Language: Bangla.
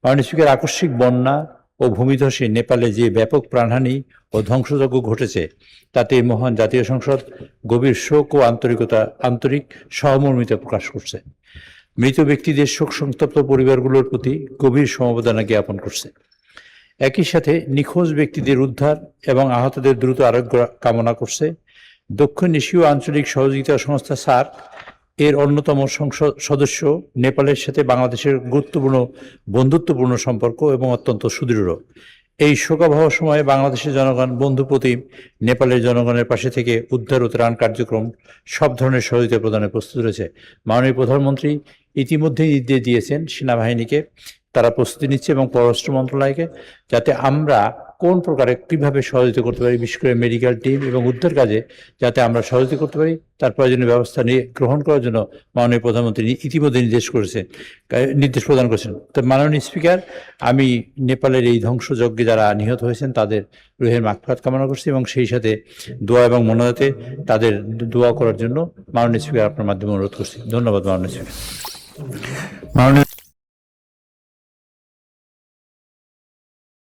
মাননীয় স্পিকার, আকস্মিক বন্যা ও ভূমিধসে নেপালে যে ব্যাপক প্রাণহানি ও ধ্বংসযজ্ঞ ঘটেছে তাতে মহান জাতীয় সংসদ গভীর শোক ও আন্তরিক সহমর্মিতা প্রকাশ করছে। মৃত ব্যক্তিদের শোক সন্তপ্ত পরিবারগুলোর প্রতি গভীর সমবেদনা জ্ঞাপন করছে। একই সাথে নিখোঁজ ব্যক্তিদের উদ্ধার এবং আহতদের দ্রুত আরোগ্য কামনা করছে। দক্ষিণ এশীয় আঞ্চলিক সহযোগিতা সংস্থা সার্ক এর অন্যতম সদস্য নেপালের সাথে বাংলাদেশের বন্ধুত্বপূর্ণ সম্পর্ক এবং অত্যন্ত সুদৃঢ়। এই শোকাবহ সময়ে বাংলাদেশের জনগণ বন্ধুপ্রতিম নেপালের জনগণের পাশে থেকে উদ্ধার ও ত্রাণ কার্যক্রম সব ধরনের সহযোগিতা প্রদানে প্রস্তুত রয়েছে। মাননীয় প্রধানমন্ত্রী ইতিমধ্যেই নির্দেশ দিয়েছেন সেনাবাহিনীকে, তারা প্রস্তুতি নিচ্ছে এবং পররাষ্ট্র মন্ত্রণালয়কে, যাতে আমরা কোন প্রকারে কীভাবে সহযোগিতা করতে পারি, বিশেষ করে মেডিকেল টিম এবং উদ্ধার কাজে যাতে আমরা সহযোগিতা করতে পারি তার প্রয়োজনীয় ব্যবস্থা গ্রহণ করার জন্য মাননীয় প্রধানমন্ত্রী ইতিমধ্যে নির্দেশ প্রদান করেছেন। তো মাননীয় স্পিকার, আমি নেপালের এই ধ্বংসযজ্ঞে যারা নিহত হয়েছেন তাদের রুহের মাগফিরাত কামনা করছি এবং সেই সাথে দোয়া এবং মোনাজাতে তাদের দোয়া করার জন্য মাননীয় স্পিকার আপনার মাধ্যমে অনুরোধ করছি। ধন্যবাদ মাননীয় স্পিকার।